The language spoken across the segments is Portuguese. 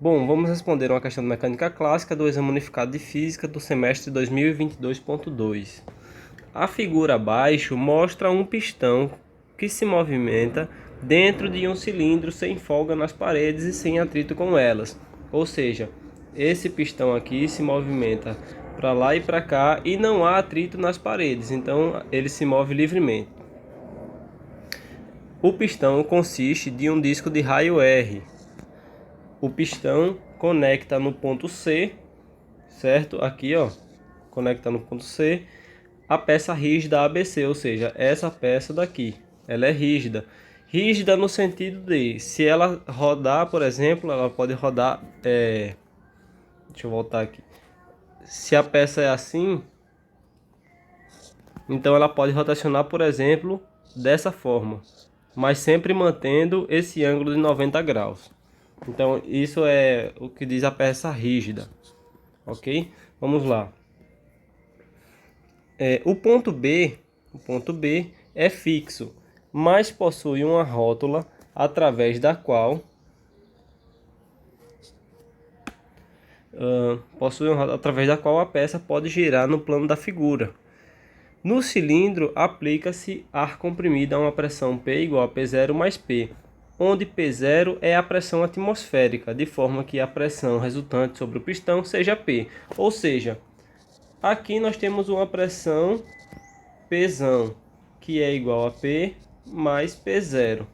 Bom, vamos responder uma questão de mecânica clássica do Exame Unificado de Física do semestre 2022.2. A figura abaixo mostra um pistão que se movimenta dentro de um cilindro sem folga nas paredes e sem atrito com elas. Ou seja, esse pistão aqui se movimenta para lá e para cá e não há atrito nas paredes, então ele se move livremente. O pistão consiste de um disco de raio R. O pistão conecta no ponto C, certo? Aqui, ó, conecta no ponto C a peça rígida ABC, ou seja, essa peça daqui, ela é rígida. Rígida no sentido de, se ela rodar, por exemplo, ela pode rodar, deixa eu voltar aqui. Se a peça é assim, então ela pode rotacionar, por exemplo, dessa forma, mas sempre mantendo esse ângulo de 90 graus. Então isso é o que diz a peça rígida, ok? Vamos lá. O ponto B é fixo, mas possui uma rótula através da qual a peça pode girar no plano da figura. No cilindro aplica-se ar comprimido a uma pressão P igual a P0 mais P, onde P0 é a pressão atmosférica, de forma que a pressão resultante sobre o pistão seja P. Ou seja, aqui nós temos uma pressão Pzão, que é igual a P mais P0.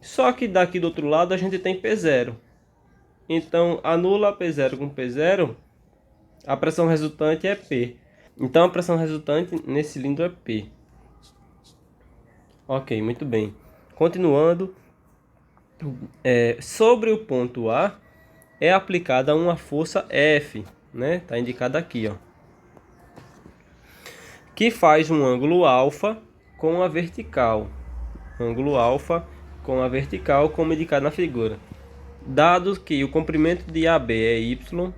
Só que daqui do outro lado a gente tem P0. Então, anula P0 com P0, a pressão resultante é P. Então, a pressão resultante nesse cilindro é P. Ok, muito bem. Continuando, sobre o ponto A é aplicada uma força F, né? Tá indicada aqui, ó, que faz um ângulo alfa com a vertical. Ângulo alfa com a vertical, como indicado na figura. Dado que o comprimento de AB é y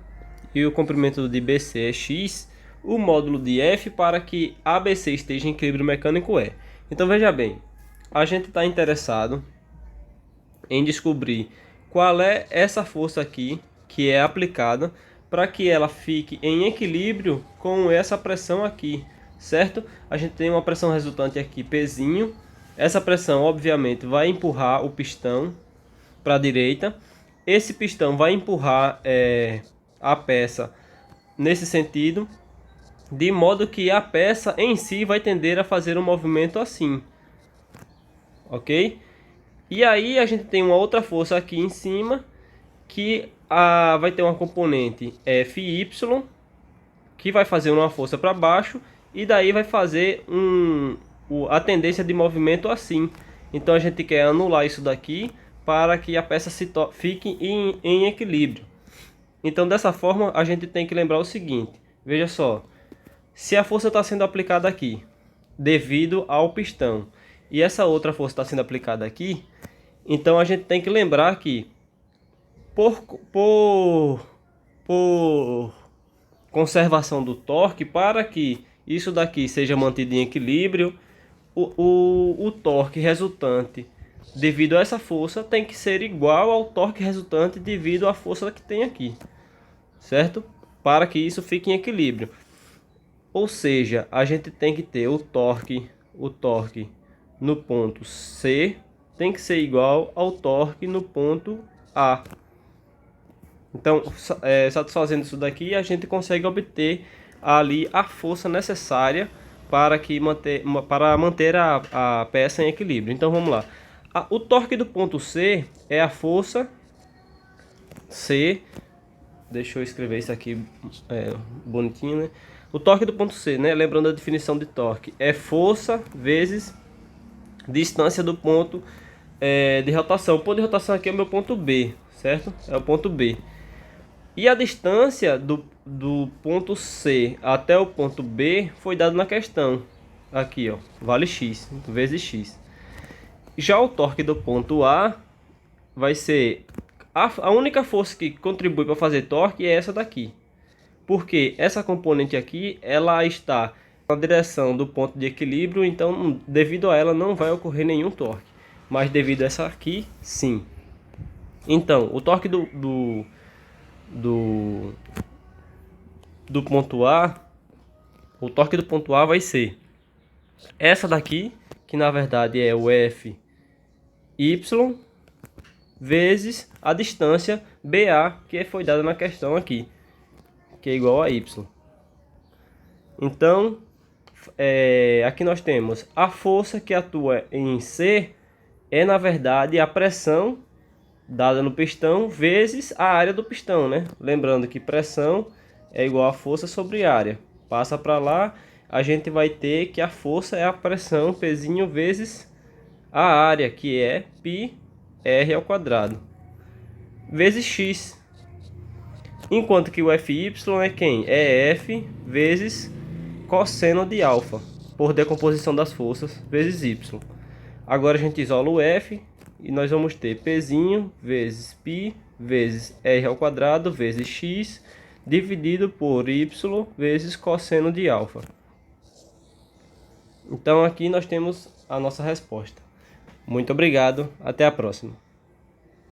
e o comprimento de BC é x, o módulo de F para que ABC esteja em equilíbrio mecânico é. Então veja bem, a gente está interessado em descobrir qual é essa força aqui que é aplicada para que ela fique em equilíbrio com essa pressão aqui, certo? A gente tem uma pressão resultante aqui, Pzinho. Essa pressão, obviamente, vai empurrar o pistão para a direita. Esse pistão vai empurrar a peça nesse sentido, de modo que a peça em si vai tender a fazer um movimento assim, ok? E aí a gente tem uma outra força aqui em cima, que vai ter uma componente Fy, que vai fazer uma força para baixo, e daí vai fazer a tendência de movimento assim. Então a gente quer anular isso daqui para que a peça fique em equilíbrio. Então dessa forma a gente tem que lembrar o seguinte, veja só, se a força está sendo aplicada aqui devido ao pistão e essa outra força está sendo aplicada aqui, então a gente tem que lembrar que por conservação do torque, para que isso daqui seja mantido em equilíbrio, o torque resultante devido a essa força tem que ser igual ao torque resultante devido à força que tem aqui, certo? Para que isso fique em equilíbrio. Ou seja, a gente tem que ter o torque no ponto C tem que ser igual ao torque no ponto A. Então, satisfazendo isso daqui, a gente consegue obter ali a força necessária para manter a peça em equilíbrio. Então, vamos lá. O torque do ponto C é a força C. Deixa eu escrever isso aqui bonitinho, né? O torque do ponto C, né? Lembrando a definição de torque, é força vezes distância do ponto de rotação. O ponto de rotação aqui é o meu ponto B, certo? É o ponto B. E a distância do ponto C até o ponto B foi dado na questão. Aqui, ó, vale x vezes x. Já o torque do ponto A vai ser a única força que contribui para fazer torque é essa daqui. Porque essa componente aqui, ela está na direção do ponto de equilíbrio, então devido a ela não vai ocorrer nenhum torque. Mas devido a essa aqui, sim. Então, o torque do ponto A, o torque do ponto A vai ser essa daqui, que na verdade é o F y vezes a distância BA, que foi dada na questão aqui, que é igual a y. Então, aqui nós temos a força que atua em C, é na verdade a pressão dada no pistão vezes a área do pistão, né? Lembrando que pressão é igual a força sobre área. Passa para lá, a gente vai ter que a força é a pressão Pzinho vezes a área, que é π r ao quadrado, vezes x. Enquanto que o Fy é quem? É F vezes cosseno de alfa, por decomposição das forças, vezes y. Agora a gente isola o F e nós vamos ter Pzinho vezes π vezes r ao quadrado vezes x dividido por y vezes cosseno de alfa. Então aqui nós temos a nossa resposta. Muito obrigado, até a próxima.